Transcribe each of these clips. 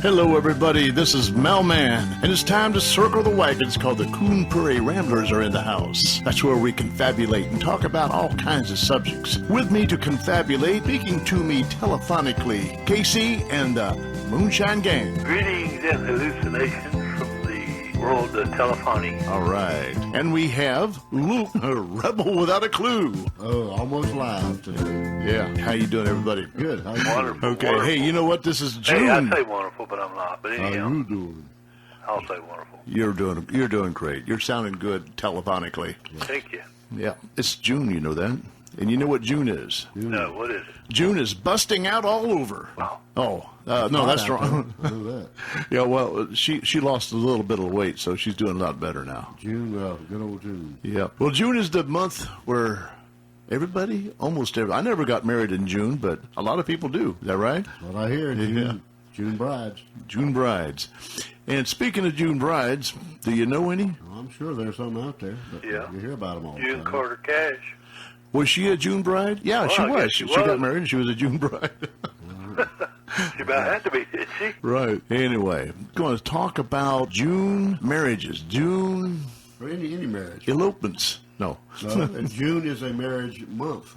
Hello, everybody. This is Mailman, and it's time to circle the wagons called the Coon Prairie Ramblers are in the house. That's where we confabulate and talk about all kinds of subjects. With me to confabulate, speaking to me telephonically, Casey and the Moonshine Gang. Greetings and hallucinations from the world of telephony. All right. And we have Luke, a rebel without a clue. Oh, almost live today. Yeah. How you doing, everybody? Good. How you Wonderful. doing? Okay. Wonderful. Hey, you know what? This is June. Hey, I say wonderful, but I'm not. But How anyhow, you doing? I'll say wonderful. You're doing great. You're sounding good telephonically. Thank you. Yeah. It's June, you know that? And you know what June is? No, what is it? June is busting out all over. Wow. Oh, no, that's wrong. I know that. Yeah, well, she lost a little bit of weight, so she's doing a lot better now. June, good old June. Yeah. Well, June is the month where almost everybody, I never got married in June, but a lot of people do. Is that right? That's what I hear. June brides. June brides. And speaking of June brides, do you know any? Well, I'm sure there's some out there. But Yeah. You hear about them all the June time. Carter Cash. Was she a June bride? Yeah, Well, she I was. guess She she got was. married and she was a June bride. She about had to be, did she? Right. Anyway, going to talk about June marriages, June Or any marriage. elopements. No. And June is a marriage month,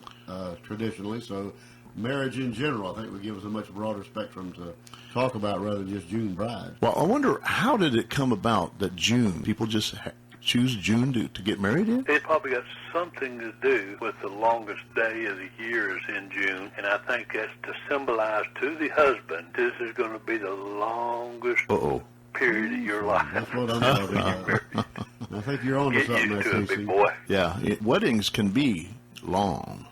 traditionally, so marriage in general, I think, would give us a much broader spectrum to talk about rather than just June brides. Well, I wonder, how did it come about that June, people just choose June to get married in? It probably got something to do with the longest day of the year is in June, and I think that's to symbolize to the husband, this is going to be the longest Uh-oh. period of your life. That's what I'm talking about. I think you're on to Get something used there, to it, Casey. big boy. Yeah, weddings can be long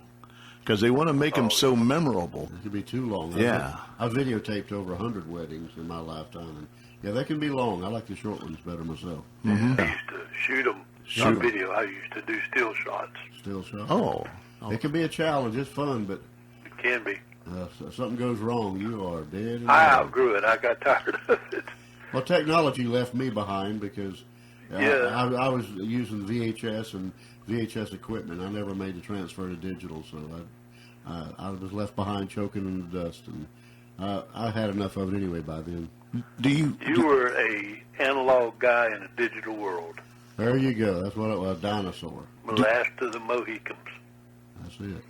because they want to make them so memorable. It could be too long. Yeah. I've videotaped over 100 weddings in my lifetime, and yeah, they can be long. I like the short ones better myself. I used to shoot them. Shoot Not 'em. video. I used to do still shots. Still shot. Oh. It can be a challenge. It's fun, but It can be. if something goes wrong, you are dead. and I gone. outgrew it. I got tired of it. Well, technology left me behind because Yeah. I was using VHS and VHS equipment. I never made the transfer to digital, so I was left behind choking in the dust, and I had enough of it anyway by then. Do you? You were a analog guy in a digital world. There you go. That's what it was, a dinosaur. Last of the Mohicans. That's it.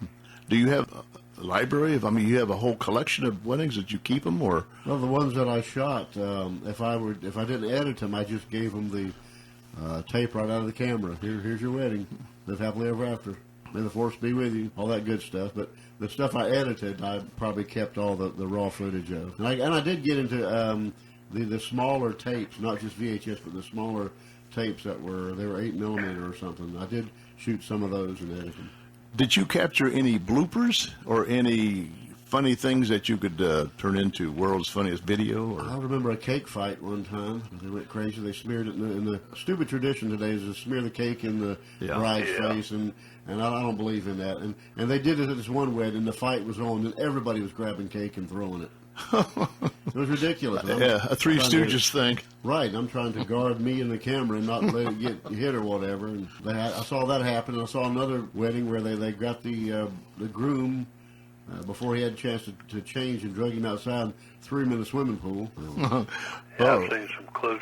Do you have a library of? I mean, you have a whole collection of weddings that you keep them, or? Well, the ones that I shot, if I didn't edit them, I just gave them the tape right out of the camera. Here's your wedding. Live happily ever after. May the force be with you. All that good stuff. But the stuff I edited, I probably kept all the raw footage of. And I did get into the smaller tapes, not just VHS, but the smaller tapes they were 8mm or something. I did shoot some of those and edit them. Did you capture any bloopers or any funny things that you could turn into world's funniest video? I Or remember a cake fight one time. They went crazy. They smeared it in the stupid tradition today is to smear the cake in the Yeah. bride's Yeah. face, and I don't believe in that. And they did it at this one wedding. The fight was on, and everybody was grabbing cake and throwing it. It was ridiculous. yeah, a Three trying to- Stooges thing. Right, I'm trying to guard me and the camera and not let it get hit or whatever. And I saw that happen. And I saw another wedding where they got the groom before he had a chance to change and drug him outside and threw him in the swimming pool. Yeah, Oh. I've seen some close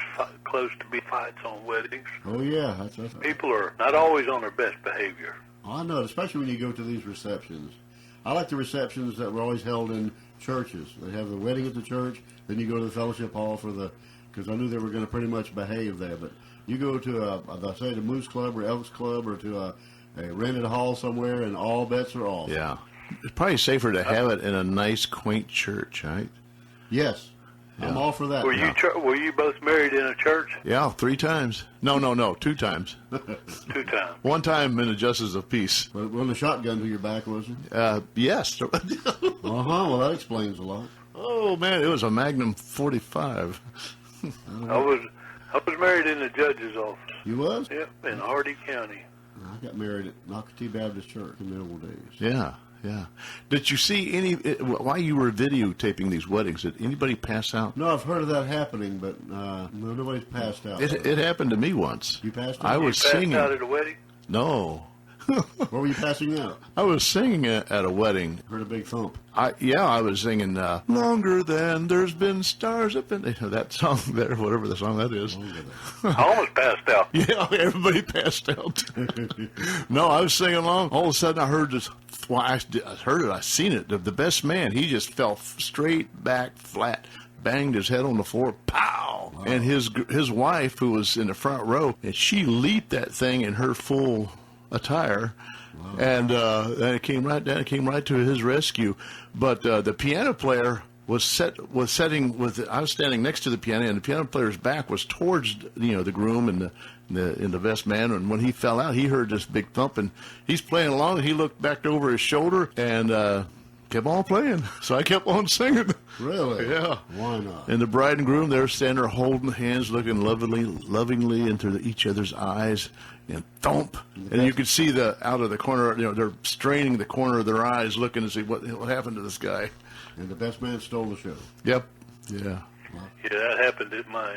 to be fights on weddings. Oh yeah, that's People are not always on their best behavior. I know, especially when you go to these receptions. I like the receptions that were always held in churches. They have the wedding at the church, then you go to the fellowship hall because I knew they were going to pretty much behave there. But you go to say the Moose Club or Elks Club or to a rented hall somewhere, and all bets are off. Yeah, it's probably safer to have it in a nice, quaint church, right? Yes, I'm all for that. Were you both married in a church? Yeah, 3 times. No, 2 times. 2 times. One time in the Justice of Peace. When the shotgun to your back, was it? Yes. Well, that explains a lot. Oh man, it was a Magnum 45. I was married in the judge's office. You was? Yep, in Hardy County. I got married at Nocatee Baptist Church in the old days. Yeah. Did you see while you were videotaping these weddings, did anybody pass out? No, I've heard of that happening, but no, nobody's passed out. It happened to me once. You passed out? I was Passed singing. out at a wedding? No. Where were you passing out? I was singing at a wedding. Heard a big thump. I was singing "Longer Than There's Been Stars Up in," that song there, whatever the song that is. I almost passed out. Yeah, everybody passed out. No, I was singing along. All of a sudden, I heard this. Well, I heard it. I seen it. The best man, he just fell straight back, flat, banged his head on the floor. Pow! Wow. And his wife, who was in the front row, and she leaped that thing in her full attire. Wow. And it came right down. It came right to his rescue. But the piano player I was standing next to the piano, and the piano player's back was towards the groom and the best man. And when he fell out, he heard this big thump, and he's playing along. And he looked back over his shoulder and kept on playing. So I kept on singing. Really? Yeah. Why not? And the bride and groom, they're standing there holding hands, looking lovingly into each other's eyes, and thump. And you could see out of the corner, they're straining the corner of their eyes, looking to see what happened to this guy. And the best man stole the show. Yep. Yeah. Yeah, that happened at my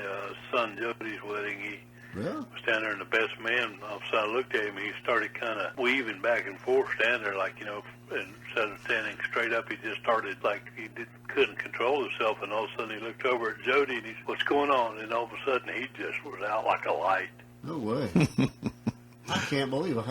son Jody's wedding. He was standing there, and the best man, all of a sudden I looked at him, he started kind of weaving back and forth, standing there like, instead of standing straight up, he just started like he couldn't control himself, and all of a sudden he looked over at Jody, and he said, "What's going on?" And all of a sudden he just was out like a light. No way. I can't believe it.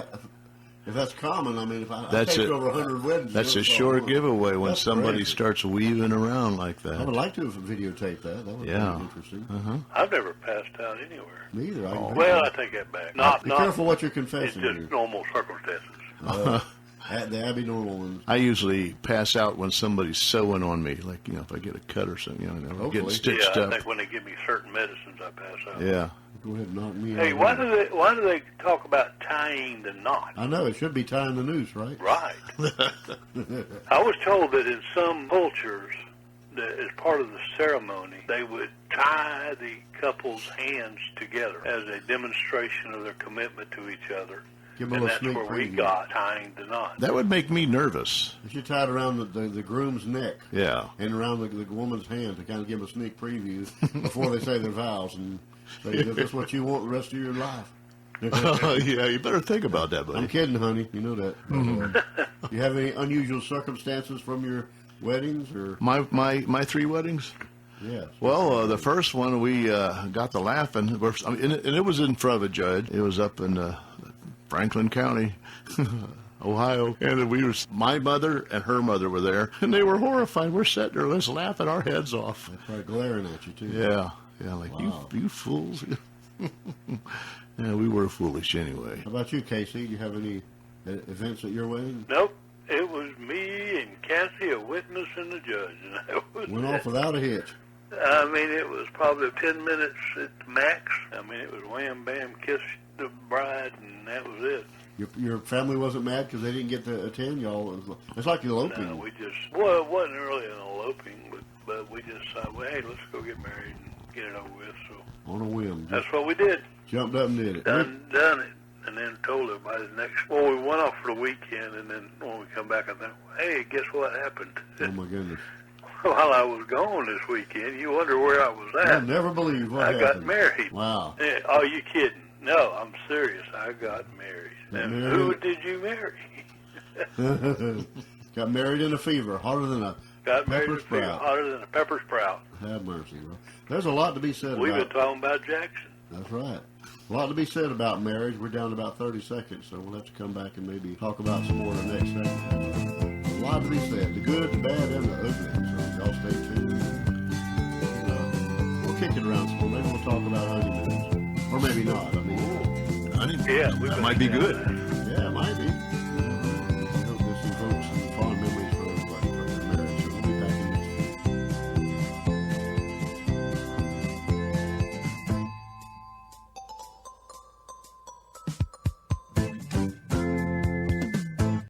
If that's common, I mean, if I That's take over 100 weddings. That's a short giveaway when somebody starts weaving around like that. I would like to videotape that. That would be interesting. Uh-huh. I've never passed out anywhere. Neither. I take that back. Be careful what you're confessing. It's just normal circumstances. The abnormal ones. I usually pass out when somebody's sewing on me, like if I get a cut or something, getting stitched up. I think when they give me certain medicines, I pass out. Yeah. Go ahead and knock me out. Hey, why do they talk about tying the knot? I know, it should be tying the noose, right? Right. I was told that in some cultures, that as part of the ceremony, they would tie the couple's hands together as a demonstration of their commitment to each other. Give them And a that's sneak where we preview. got tying the knot. That would make me nervous. You should tie it around the groom's neck. Yeah. And around the woman's hand to kind of give them a sneak preview before they say their vows and say, "Is this what you want the rest of your life?" Yeah, you better think about that, buddy. I'm kidding, honey. You know that. Do you have any unusual circumstances from your weddings or My 3 weddings? Yes. Well, the first one we got to laughing, and it was in front of a judge. It was up in Franklin County, Ohio, and my mother and her mother were there, and they were horrified. We're sitting there, just laughing our heads off. They're probably glaring at you too. Yeah, like Wow. you fools. Yeah, we were foolish anyway. How about you, Casey? Do you have any events at your wedding? Nope. It was me and Cassie, a witness, and the judge. And that was Went it. off without a hitch. I mean, it was probably 10 minutes at the max. I mean, it was wham, bam, kiss the bride, and that was it. Your family wasn't mad because they didn't get to attend y'all. It's like eloping. No, it wasn't really an eloping, but we just decided, well, hey, let's go get married and get it over with. So On a whim. that's what we did. Jumped up and did it. Done it. And then told everybody the next. Well, we went off for the weekend, and then when we come back, I thought, hey, guess what happened? Oh my goodness! While I was gone this weekend, you wonder where I was at. I never believe what I happened. got married. Wow! Oh, you kidding? No, I'm serious. I got married. And married? who did you marry? Got married in a fever, hotter than a Got married pepper sprout. hotter than a pepper sprout. Have mercy. Well, there's a lot to be said We've been about. talking about Jackson. That's right. A lot to be said about marriage. We're down to about 30 seconds, so we'll have to come back and maybe talk about some more in the next segment. A lot to be said. The good, the bad, and the ugly. So y'all stay tuned. We'll kick it around some more. Maybe we'll talk about honeymoons. Or maybe not. I mean, Honey, Yeah, that might be good.